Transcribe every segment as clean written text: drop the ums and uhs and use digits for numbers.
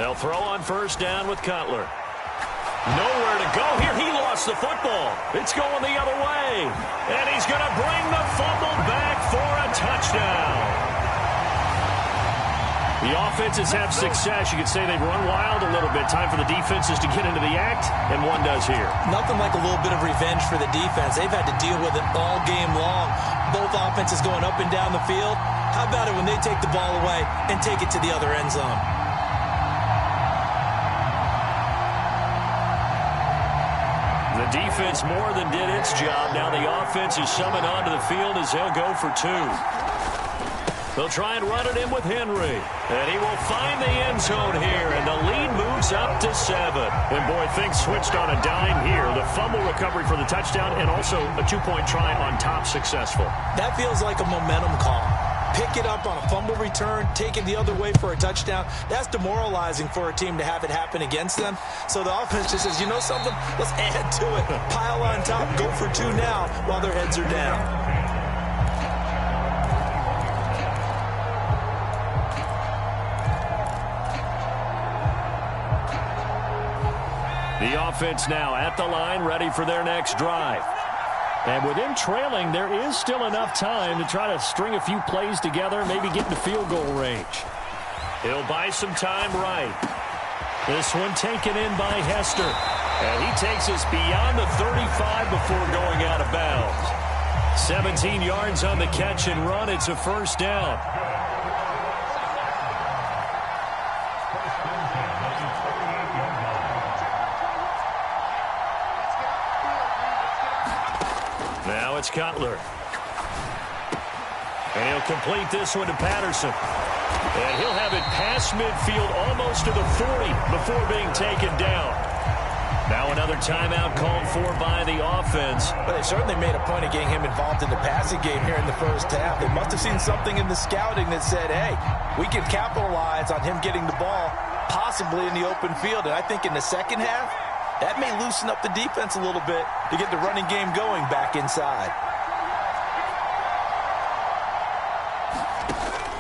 They'll throw on first down with Cutler. Nowhere to go here. He lost the football. It's going the other way. And he's going to bring the fumble back for a touchdown. The offenses have success. You could say they've run wild a little bit. Time for the defenses to get into the act, and one does here. Nothing like a little bit of revenge for the defense. They've had to deal with it all game long. Both offenses going up and down the field. How about it when they take the ball away and take it to the other end zone? The defense more than did its job. Now the offense is summoned onto the field as they'll go for two. They'll try and run it in with Henry. And he will find the end zone here. And the lead moves up to 7. And boy, things switched on a dime here. The fumble recovery for the touchdown and also a two-point try on top successful. That feels like a momentum call. Pick it up on a fumble return, take it the other way for a touchdown. That's demoralizing for a team to have it happen against them. So the offense just says, you know something? Let's add to it. Pile on top, go for two now while their heads are down. The offense now at the line, ready for their next drive. And with him trailing, there is still enough time to try to string a few plays together, maybe get into field goal range. He'll buy some time right. This one taken in by Hester. And he takes us beyond the 35 before going out of bounds. 17 yards on the catch and run. It's a first down. Now it's Cutler. And he'll complete this one to Patterson. And he'll have it past midfield almost to the 40 before being taken down. Now another timeout called for by the offense. But they certainly made a point of getting him involved in the passing game here in the first half. They must have seen something in the scouting that said, hey, we can capitalize on him getting the ball possibly in the open field. And I think in the second half, that may loosen up the defense a little bit to get the running game going back inside.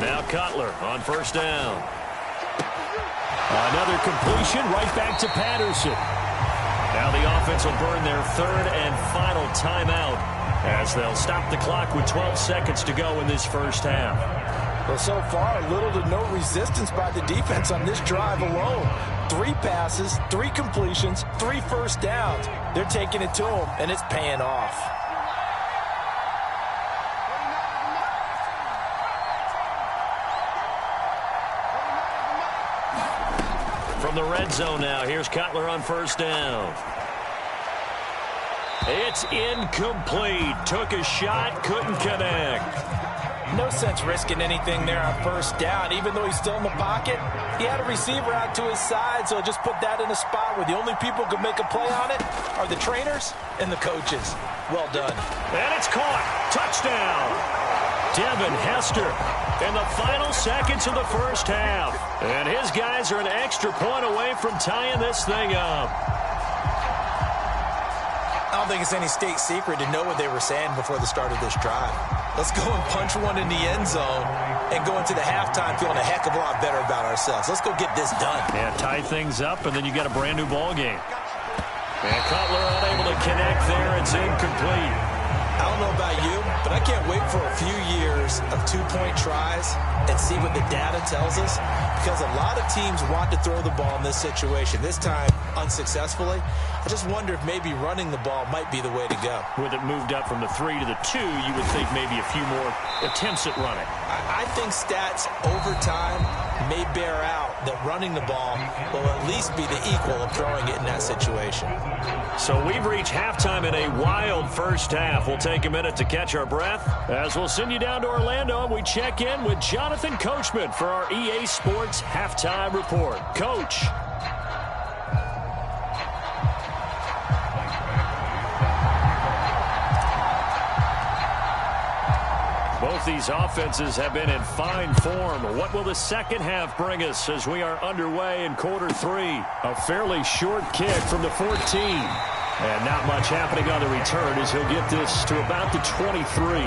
Now Cutler on first down. Another completion right back to Patterson. Now the offense will burn their third and final timeout as they'll stop the clock with 12 seconds to go in this first half. Well, so far, little to no resistance by the defense on this drive alone. 3 passes, 3 completions, 3 first downs. They're taking it to them, and it's paying off. From the red zone now, here's Cutler on first down. It's incomplete. Took a shot, couldn't connect. No sense risking anything there on first down. Even though he's still in the pocket, he had a receiver out to his side, so just put that in a spot where the only people who can make a play on it are the trainers and the coaches. Well done. And it's caught. Touchdown. Devin Hester in the final seconds of the first half. And his guys are an extra point away from tying this thing up. I don't think it's any state secret to know what they were saying before the start of this drive. Let's go and punch one in the end zone and go into the halftime feeling a heck of a lot better about ourselves. Let's go get this done. Yeah, tie things up, and then you got a brand new ball game. And Cutler unable to connect there. It's incomplete. I don't know about you, but I can't wait for a few years of two-point tries and see what the data tells us, because a lot of teams want to throw the ball in this situation. This time, unsuccessfully. I just wonder if maybe running the ball might be the way to go. With it moved up from the 3 to the 2, you would think maybe a few more attempts at running. I think stats over time may bear out that running the ball will at least be the equal of throwing it in that situation. So we've reached halftime in a wild first half. We'll take a minute to catch our breath as we'll send you down to Orlando and we check in with Jonathan Coachman for our EA Sports Halftime Report. Coach. Both these offenses have been in fine form. What will the second half bring us as we are underway in quarter 3? A fairly short kick from the 14. And not much happening on the return as he'll get this to about the 23.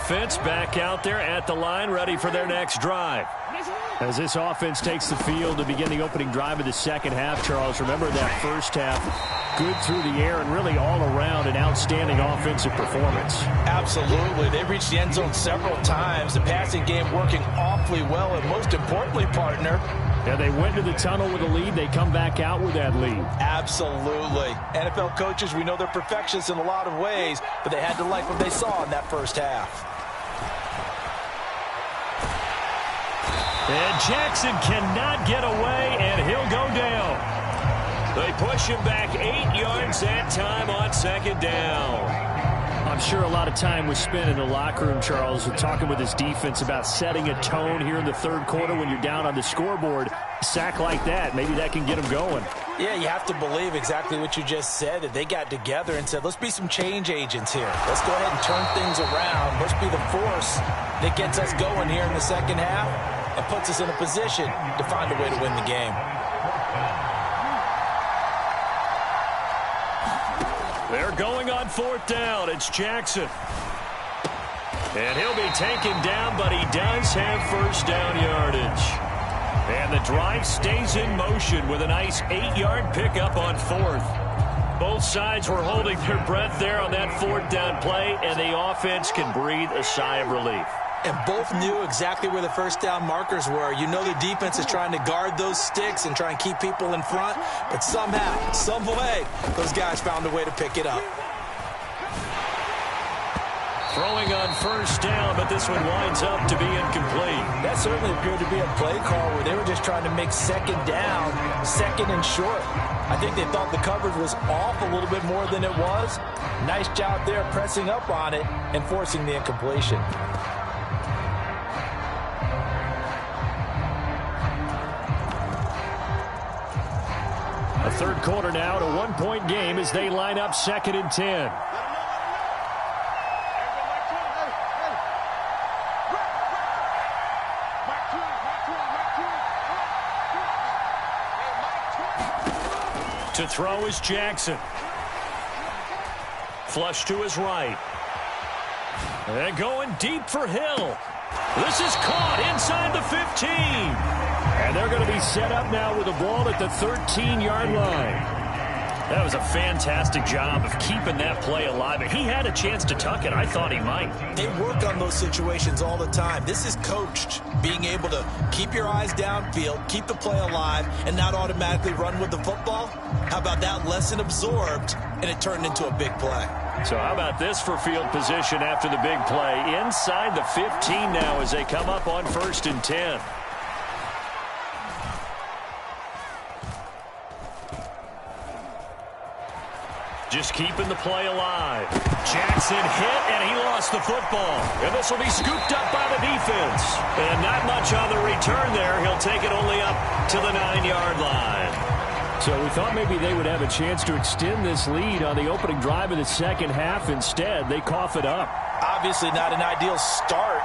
offense back out there at the line, ready for their next drive. As this offense takes the field to begin the opening drive of the second half, Charles, remember that first half, good through the air and really all around an outstanding offensive performance. Absolutely. They reached the end zone several times. The passing game working awfully well, and most importantly, partner, yeah, they went to the tunnel with a lead. They come back out with that lead. Absolutely. NFL coaches, we know they're perfectionists in a lot of ways, but they had to like what they saw in that first half. And Jackson cannot get away, and he'll go down. They push him back 8 yards that time on second down. I'm sure a lot of time was spent in the locker room, Charles, talking with his defense about setting a tone here in the third quarter when you're down on the scoreboard. A sack like that, maybe that can get him going. Yeah, you have to believe exactly what you just said, that they got together and said, let's be some change agents here. Let's go ahead and turn things around. Let's be the force that gets us going here in the second half and puts us in a position to find a way to win the game. They're going on fourth down. It's Jackson. And he'll be taken down, but he does have first down yardage. And the drive stays in motion with a nice 8-yard pickup on fourth. Both sides were holding their breath there on that fourth down play, and the offense can breathe a sigh of relief. And both knew exactly where the first down markers were. You know the defense is trying to guard those sticks and try and keep people in front, but somehow, some way, those guys found a way to pick it up. Throwing on first down, but this one winds up to be incomplete. That certainly appeared to be a play call where they were just trying to make second down, second and short. I think they thought the coverage was off a little bit more than it was. Nice job there pressing up on it and forcing the incompletion. A third quarter now, a one-point game as they line up 2nd and 10. To throw is Jackson. Flush to his right. And going deep for Hill. This is caught inside the 15. And they're going to be set up now with the ball at the 13-yard line. That was a fantastic job of keeping that play alive. He had a chance to tuck it. I thought he might. They work on those situations all the time. This is coached, being able to keep your eyes downfield, keep the play alive, and not automatically run with the football. How about that lesson absorbed, and it turned into a big play? So how about this for field position after the big play? Inside the 15 now as they come up on 1st and 10. Just keeping the play alive. Jackson hit, and he lost the football. And this will be scooped up by the defense. And not much on the return there. He'll take it only up to the 9-yard line. So we thought maybe they would have a chance to extend this lead on the opening drive of the second half. Instead, they cough it up. Obviously not an ideal start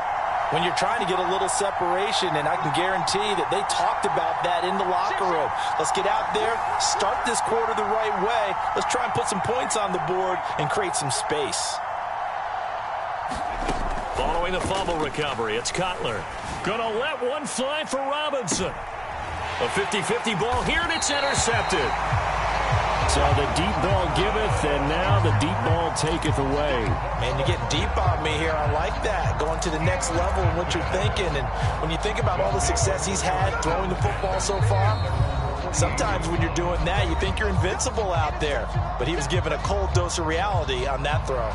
when you're trying to get a little separation, and I can guarantee that they talked about that in the locker room. Let's get out there, start this quarter the right way. Let's try and put some points on the board and create some space. Following the fumble recovery, it's Cutler. Gonna let one fly for Robinson. A 50-50 ball here, and it's intercepted. So the deep ball giveth, and now the deep ball taketh away. Man, you're getting deep on me here. I like that. Going to the next level in what you're thinking. And when you think about all the success he's had throwing the football so far, sometimes when you're doing that, you think you're invincible out there. But he was given a cold dose of reality on that throw.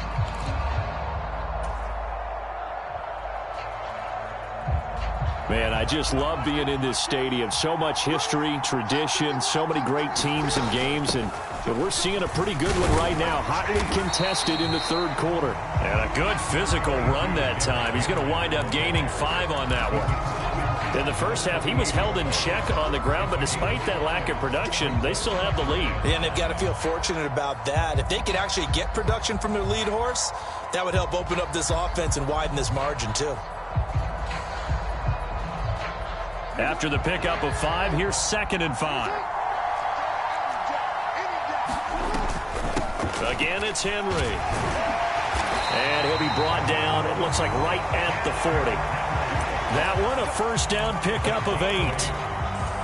Man, I just love being in this stadium. So much history, tradition, so many great teams and games, and we're seeing a pretty good one right now. Hotly contested in the third quarter. And a good physical run that time. He's going to wind up gaining 5 on that one. In the first half, he was held in check on the ground, but despite that lack of production, they still have the lead. And they've got to feel fortunate about that. If they could actually get production from their lead horse, that would help open up this offense and widen this margin too. After the pickup of 5, here's 2nd and 5. Again, it's Henry. And he'll be brought down, it looks like right at the 40. That one, a first down pickup of 8.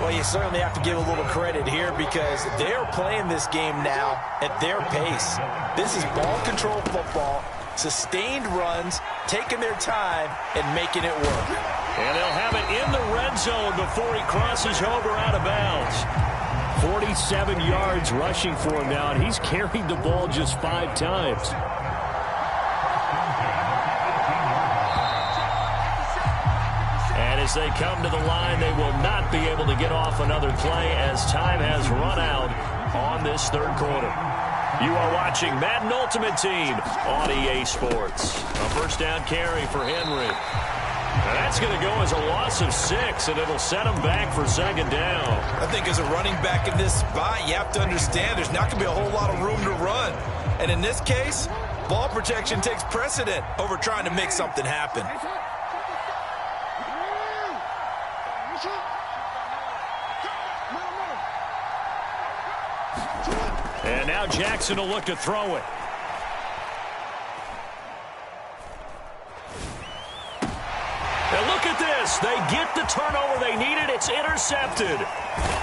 Well, you certainly have to give a little credit here because they're playing this game now at their pace. This is ball control football, sustained runs, taking their time, and making it work. And they'll have it in the red zone before he crosses over out of bounds. 47 yards rushing for him now, and he's carried the ball just 5 times. And as they come to the line, they will not be able to get off another play as time has run out on this third quarter. You are watching Madden Ultimate Team on EA Sports. A first down carry for Henry. And that's going to go as a loss of 6, and it'll set him back for second down. I think as a running back in this spot, you have to understand there's not going to be a whole lot of room to run. And in this case, ball protection takes precedent over trying to make something happen. And now Jackson will look to throw it. And look at this. They get the turnover they needed. It's intercepted.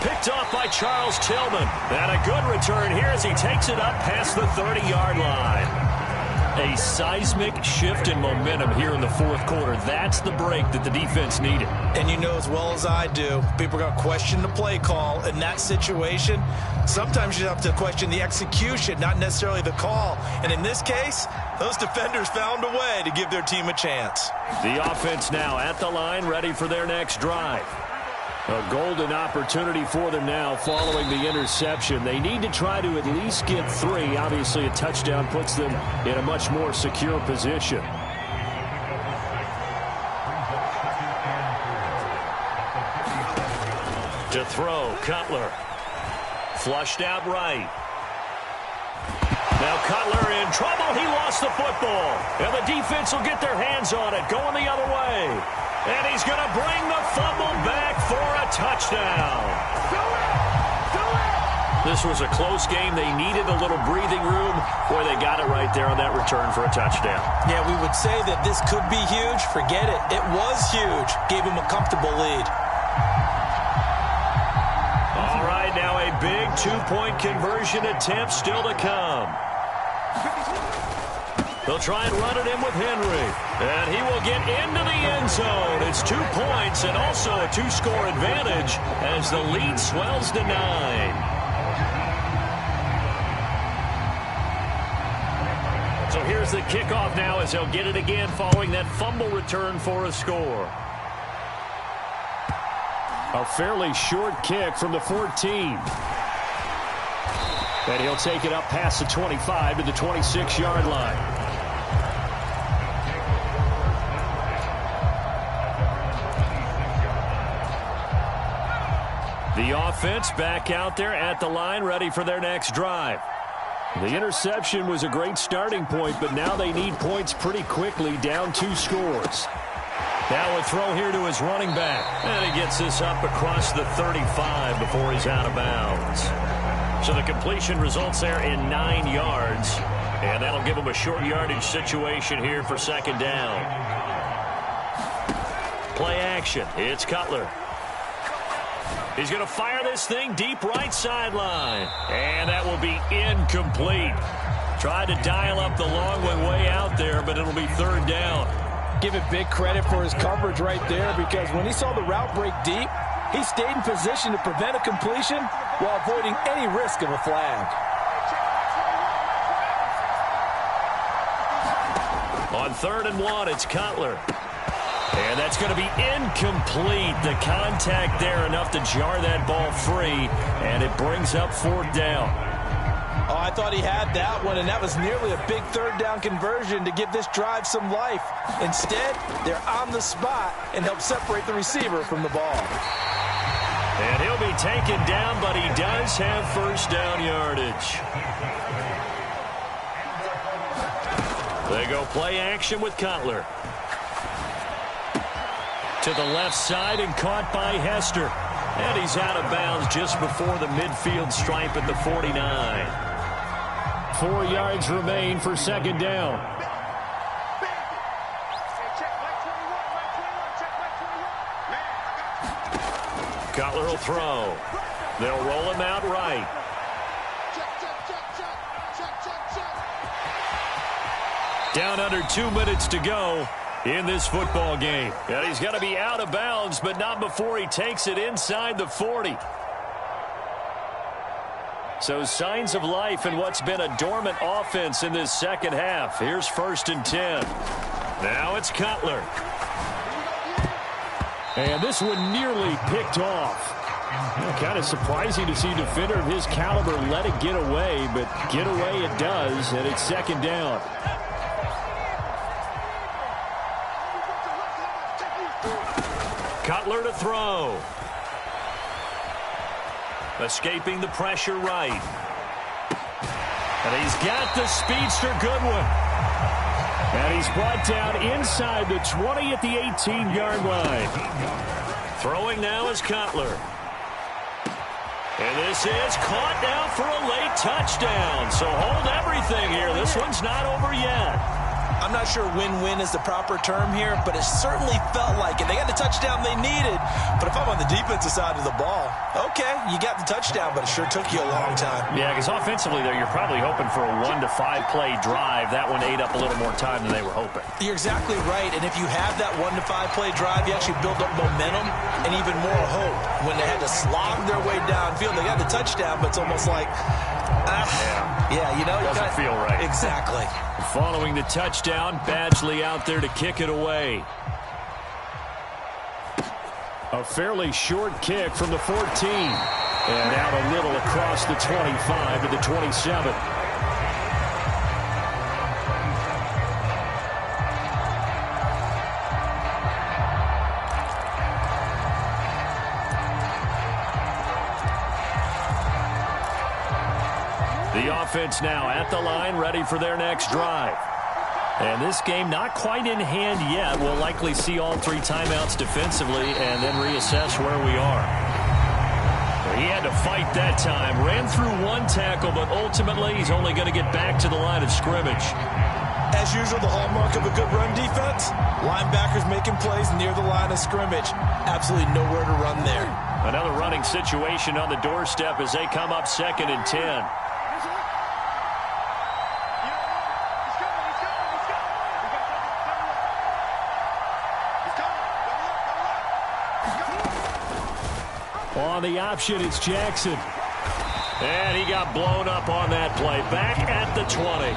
Picked off by Charles Tillman. And a good return here as he takes it up past the 30-yard line. A seismic shift in momentum here in the fourth quarter. That's the break that the defense needed. And you know as well as I do, people are going to question the play call in that situation. Sometimes you have to question the execution, not necessarily the call. And in this case, those defenders found a way to give their team a chance. The offense now at the line, ready for their next drive. A golden opportunity for them now following the interception. They need to try to at least get 3. Obviously, a touchdown puts them in a much more secure position. To throw, Cutler. Flushed out right. Now Cutler in trouble. He lost the football. And the defense will get their hands on it, going the other way. And he's going to bring the fumble back for a touchdown. This was a close game. They needed a little breathing room. Boy, they got it right there on that return for a touchdown. Yeah, we would say that this could be huge. Forget it. It was huge. Gave him a comfortable lead. All right, now a big two-point conversion attempt still to come. They'll try and run it in with Henry. And he will get into the end zone. It's 2 points and also a 2-score advantage as the lead swells to 9. So here's the kickoff now as he'll get it again following that fumble return for a score. A fairly short kick from the 14. And he'll take it up past the 25 to the 26-yard line. The offense back out there at the line, ready for their next drive. The interception was a great starting point, but now they need points pretty quickly, down 2 scores. Now a throw here to his running back. And he gets this up across the 35 before he's out of bounds. So the completion results there in 9 yards. And that'll give him a short yardage situation here for second down. Play action. It's Cutler. He's going to fire this thing deep right sideline. And that will be incomplete. Tried to dial up the long way out there, but it'll be third down. Give it big credit for his coverage right there because when he saw the route break deep, he stayed in position to prevent a completion while avoiding any risk of a flag. On 3rd and 1, it's Cutler. And that's going to be incomplete. The contact there enough to jar that ball free, and it brings up 4th down. Oh, I thought he had that one, and that was nearly a big 3rd down conversion to give this drive some life. Instead, they're on the spot and help separate the receiver from the ball. And he'll be taken down, but he does have first down yardage. They go play action with Cutler. To the left side and caught by Hester. And he's out of bounds just before the midfield stripe at the 49. 4 yards remain for second down. Cutler will throw. They'll roll him out right. Down under 2 minutes to go in this football game. And he's going to be out of bounds, but not before he takes it inside the 40. So signs of life in what's been a dormant offense in this second half. Here's 1st and 10. Now it's Cutler. And this one nearly picked off. Kind of surprising to see a defender of his caliber let it get away, but get away it does, and it's 2nd down. Cutler to throw. Escaping the pressure right. And he's got the speedster Goodwin. And he's brought down inside the 20 at the 18-yard line. Throwing now is Cutler. And this is caught now for a late touchdown. So hold everything here. This one's not over yet. I'm not sure win-win is the proper term here, but it certainly felt like it. They got the touchdown they needed, but if I'm on the defensive side of the ball, okay, you got the touchdown, but it sure took you a long time. Yeah, because offensively, though, you're probably hoping for a 1 to 5 play drive. That one ate up a little more time than they were hoping. You're exactly right, and if you have that 1 to 5 play drive, you actually build up momentum and even more hope. When they had to slog their way downfield, they got the touchdown, but it's almost like, you know, doesn't feel right. Exactly. Following the touchdown, Badgley out there to kick it away. A fairly short kick from the 14. And out a little across the 25 to the 27. The offense now at the line, ready for their next drive. And this game not quite in hand yet. We'll likely see all 3 timeouts defensively and then reassess where we are. He had to fight that time. Ran through 1 tackle, but ultimately he's only going to get back to the line of scrimmage. As usual, the hallmark of a good run defense, linebackers making plays near the line of scrimmage. Absolutely nowhere to run there. Another running situation on the doorstep as they come up 2nd and 10. On the option, it's Jackson. And he got blown up on that play. Back at the 20.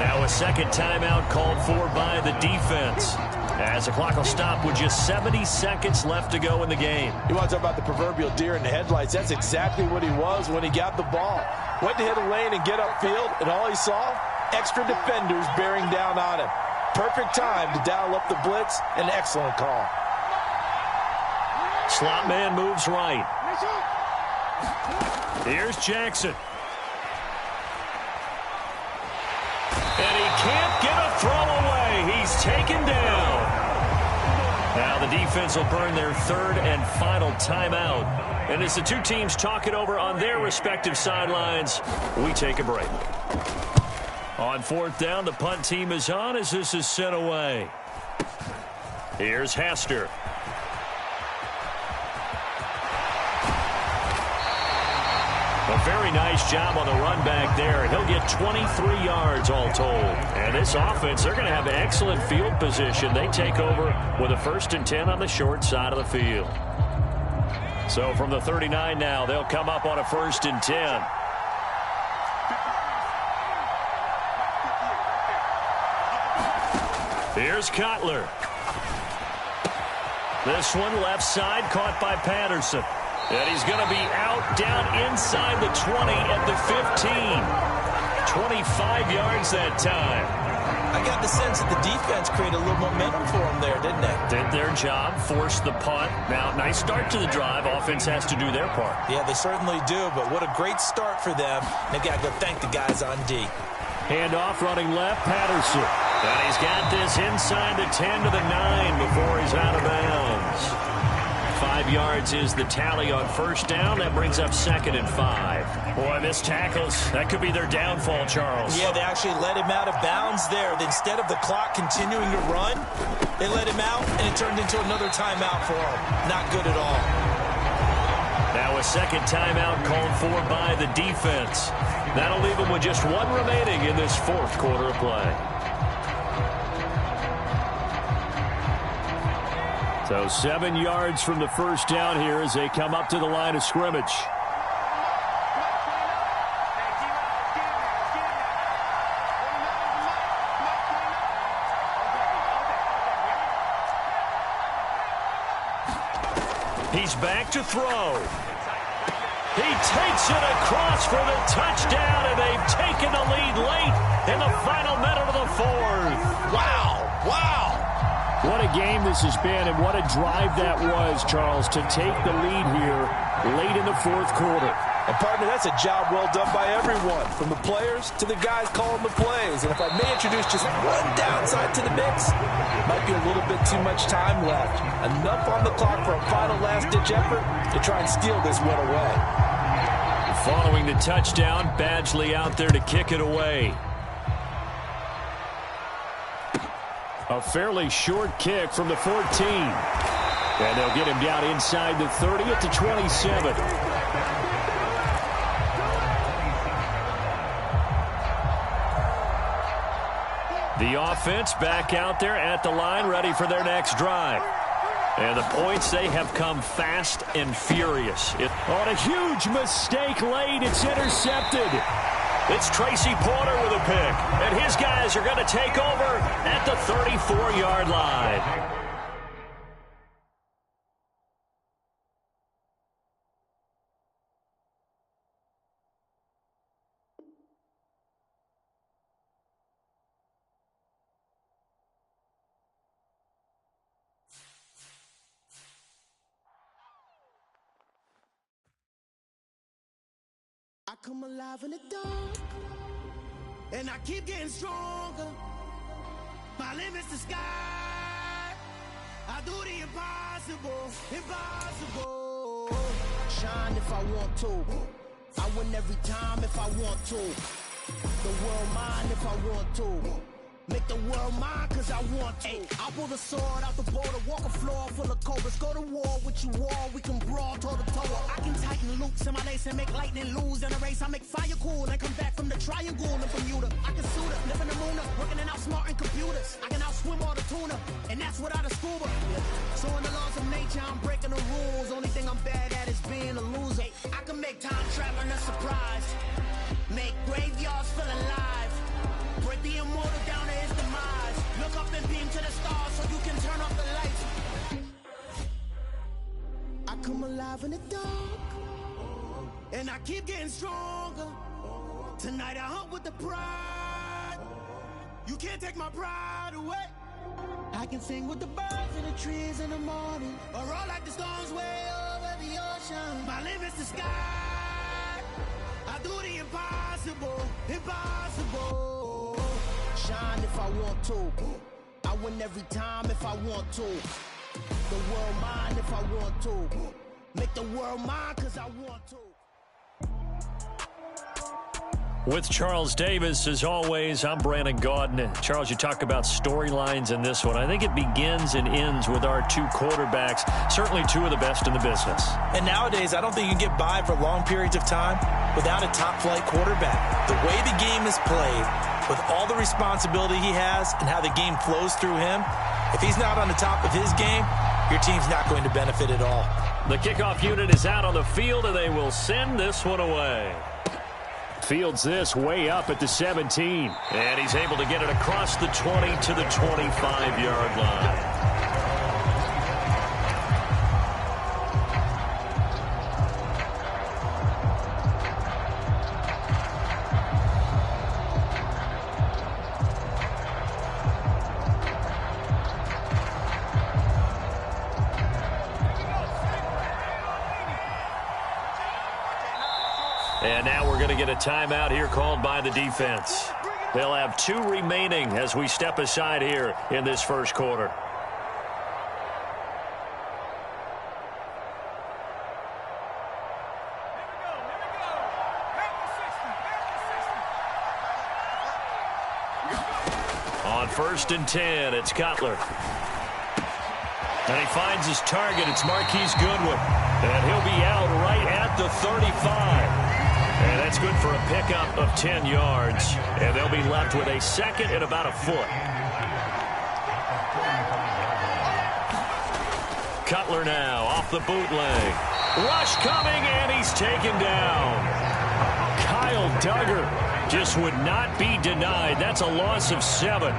Now a 2nd timeout called for by the defense. As the clock will stop with just 70 seconds left to go in the game. You want to talk about the proverbial deer in the headlights. That's exactly what he was when he got the ball. Went to hit a lane and get upfield, and all he saw, extra defenders bearing down on him. Perfect time to dial up the blitz. An excellent call. Slot man moves right. Here's Jackson. And he can't get a throw away. He's taken down. Now the defense will burn their 3rd and final timeout. And as the 2 teams talk it over on their respective sidelines, we take a break. On 4th down, the punt team is on as this is sent away. Here's Hester. A very nice job on the run back there. He'll get 23 yards all told. And this offense, they're going to have excellent field position. They take over with a 1st and 10 on the short side of the field. So from the 39 now, they'll come up on a 1st and 10. Here's Cutler. This one left side caught by Patterson. And he's going to be out down inside the 20 at the 15. 25 yards that time. I got the sense that the defense created a little momentum for them there, didn't they? Did their job, forced the punt. Now, nice start to the drive. Offense has to do their part. Yeah, they certainly do, but what a great start for them. They've got to go thank the guys on D. Handoff running left, Patterson. And he's got this inside the 10 to the 9 before he's out of bounds. 5 yards is the tally on 1st down. That brings up 2nd and 5. Boy, missed tackles. That could be their downfall, Charles. Yeah, they actually let him out of bounds there. Instead of the clock continuing to run, they let him out, and it turned into another timeout for him. Not good at all. a second timeout called for by the defense. That'll leave them with just one remaining in this fourth quarter of play. So 7 yards from the first down here as they come up to the line of scrimmage. He's back to throw. He takes it across for the touchdown, and they've taken the lead late in the final minute of the fourth. Wow, wow. What a game this has been, and what a drive that was, Charles, to take the lead here late in the fourth quarter. And, partner, that's a job well done by everyone, from the players to the guys calling the plays. And if I may introduce just one downside to the mix, might be a little bit too much time left. Enough on the clock for a final last-ditch effort to try and steal this one away. Following the touchdown, Badgley out there to kick it away. A fairly short kick from the 14. And they'll get him down inside the 30 at the 27. The offense back out there at the line, ready for their next drive. And the points, they have come fast and furious. On a huge mistake late, it's intercepted. It's Tracy Porter with a pick. And his guys are going to take over at the 34-yard line. I come alive in the dark, and I keep getting stronger. My limit's the sky. I do the impossible, impossible. Shine if I want to. I win every time if I want to. The world mine if I want to. Make the world mine cause I want to. I'll pull the sword out the border, walk a floor full of cobras. Go to war with you all, we can brawl toe to toe. I can tighten loops in my lace and make lightning lose in a race. I make fire cool and come back from the triangle in Bermuda. I can suit up, live in the moon up, working and outsmarting computers. I can outswim all the tuna, and that's without a scuba. So in the laws of nature, I'm breaking the rules. Only thing I'm bad at is being a loser. I can make time traveling a surprise, make graveyards feel alive. Break the immortal down to his demise. Look up and beam to the stars so you can turn off the lights. I come alive in the dark, and I keep getting stronger. Tonight I hunt with the pride. You can't take my pride away. I can sing with the birds and the trees in the morning, or roll like the storms way over the ocean. My limit's the sky. I do the impossible, impossible. Shine if I want to. I win every time if I want to. The world mine if I want to. Make the world mine cause I want to. With Charles Davis, as always, I'm Brandon Gaudin. Charles, you talk about storylines in this one. I think it begins and ends with our two quarterbacks, certainly two of the best in the business. And nowadays, I don't think you can get by for long periods of time without a top-flight quarterback. The way the game is played, with all the responsibility he has and how the game flows through him, if he's not on the top of his game, your team's not going to benefit at all. The kickoff unit is out on the field, and they will send this one away. Fields this way up at the 17. And he's able to get it across the 20 to the 25-yard line. And now we're going to get a timeout here called by the defense. They'll have two remaining as we step aside here in this first quarter. On 1st and 10, it's Cutler. And he finds his target. It's Marquise Goodwin. And he'll be out right at good for a pickup of 10 yards, and they'll be left with a second and about a foot. Cutler now off the bootleg. Rush coming, and he's taken down. Kyle Duggar just would not be denied. That's a loss of 7.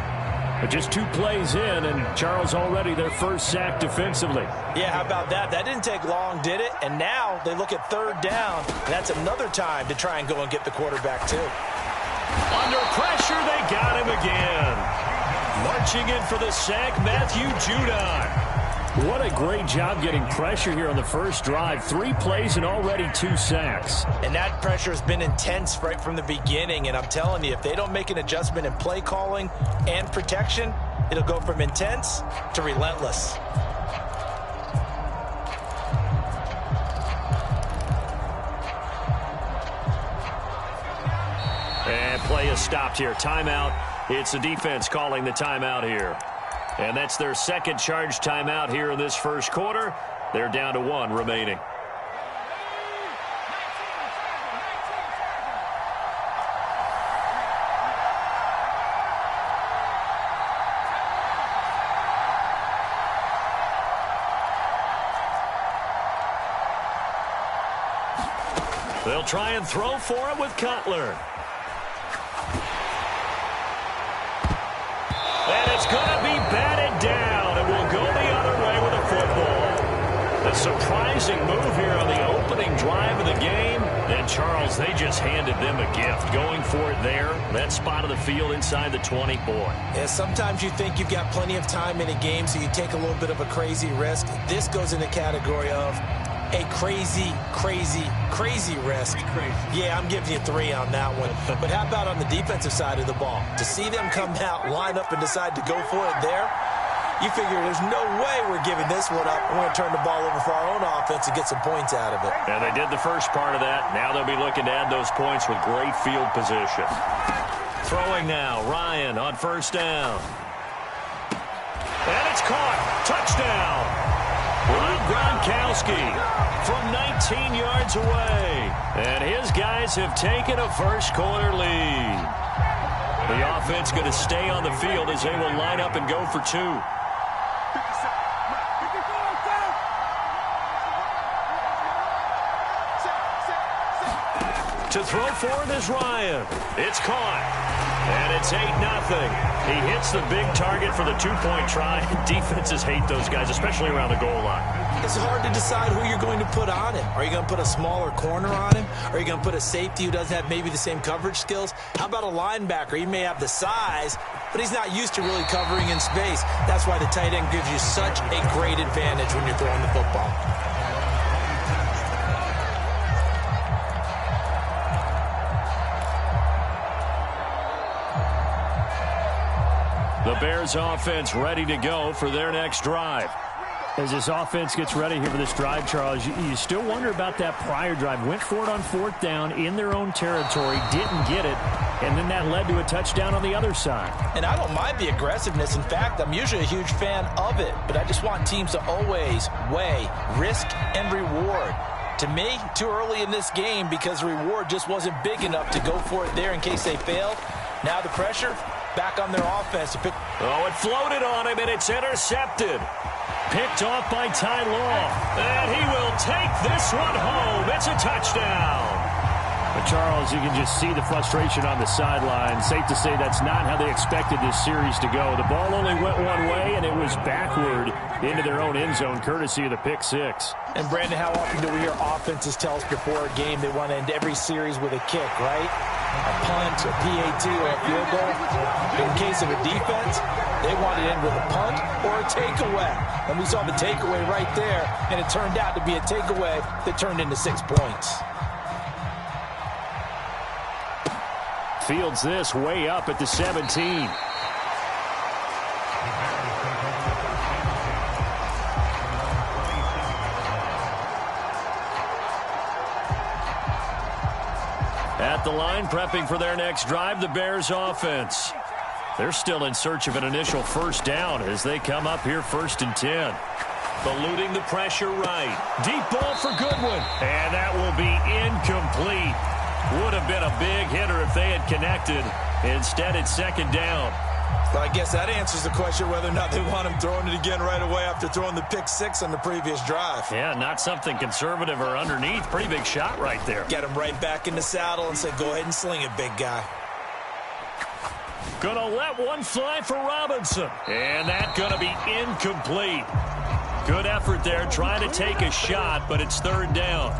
But just 2 plays in, and Charles already their first sack defensively. Yeah, how about that? That didn't take long, did it? And now they look at 3rd down. And that's another time to try and go and get the quarterback, too. Under pressure, they got him again. Marching in for the sack, Matthew Judon. What a great job getting pressure here on the first drive. 3 plays and already 2 sacks. And that pressure has been intense right from the beginning. And I'm telling you, if they don't make an adjustment in play calling and protection, it'll go from intense to relentless. And play is stopped here. Timeout. It's the defense calling the timeout here. And that's their second charge timeout here in this first quarter. They're down to 1 remaining. They'll try and throw for it with Cutler. And it's going to be batted down, and we'll go the other way with a football. A surprising move here on the opening drive of the game. And, Charles, they just handed them a gift. Going for it there, that spot of the field inside the 20, boy. Yeah, sometimes you think you've got plenty of time in a game, so you take a little bit of a crazy risk. This goes in the category of a crazy, crazy, crazy risk. Yeah, I'm giving you 3 on that one. But how about on the defensive side of the ball? To see them come out, line up, and decide to go for it there, you figure there's no way we're giving this one up. We're going to turn the ball over for our own offense and get some points out of it. And they did the first part of that. Now they'll be looking to add those points with great field position. Throwing now, Ryan on first down. And it's caught. Touchdown. Rob Gronkowski from 19 yards away. And his guys have taken a first quarter lead. The offense going to stay on the field as they will line up and go for 2. To throw for it is Ryan. It's caught. And it's 8-0. He hits the big target for the 2-point try. Defenses hate those guys, especially around the goal line. It's hard to decide who you're going to put on him. Are you going to put a smaller corner on him? Are you going to put a safety who doesn't have maybe the same coverage skills? How about a linebacker? He may have the size, but he's not used to really covering in space. That's why the tight end gives you such a great advantage when you're throwing the football. The Bears offense ready to go for their next drive. As this offense gets ready here for this drive, Charles, you still wonder about that prior drive. Went for it on 4th down in their own territory, didn't get it, and then that led to a touchdown on the other side. And I don't mind the aggressiveness. In fact, I'm usually a huge fan of it, but I just want teams to always weigh risk and reward. To me, too early in this game because the reward just wasn't big enough to go for it there in case they failed. Now the pressure back on their offense. Oh, it floated on him, and it's intercepted. Picked off by Ty Law. And he will take this one home. It's a touchdown. But Charles, you can just see the frustration on the sideline. Safe to say that's not how they expected this series to go. The ball only went one way, and it was backward into their own end zone, courtesy of the pick 6. And, Brandon, how often do we hear offenses tell us before a game they want to end every series with a kick, right? A punt, a PAT, or a field goal. In the case of a defense, they want to end with a punt or a takeaway. And we saw the takeaway right there, and it turned out to be a takeaway that turned into 6 points. Fields this way up at the 17. At the line, prepping for their next drive, the Bears offense. They're still in search of an initial first down as they come up here 1st and 10. Eluding the pressure right. Deep ball for Goodwin. And that will be incomplete. Would have been a big hitter if they had connected. Instead, it's second down. Well, I guess that answers the question whether or not they want him throwing it again right away after throwing the pick six on the previous drive. Yeah, not something conservative or underneath. Pretty big shot right there. Get him right back in the saddle and say, go ahead and sling it, big guy. Gonna let one fly for Robinson. And that gonna be incomplete. Good effort there, trying to take a shot, but it's third down.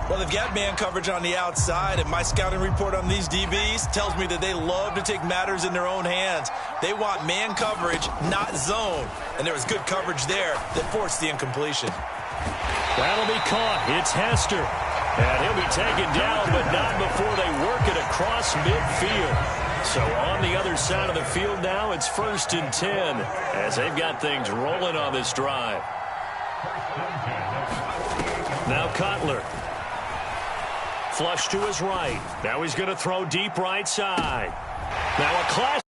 Well, they've got man coverage on the outside, and my scouting report on these DBs tells me that they love to take matters in their own hands. They want man coverage, not zone. And there was good coverage there that forced the incompletion. That'll be caught. It's Hester. And he'll be taken down, but not before they work it across midfield. So on the other side of the field now, it's 1st and 10 as they've got things rolling on this drive. Now Cutler. Flush to his right. Now he's going to throw deep right side. Now a class.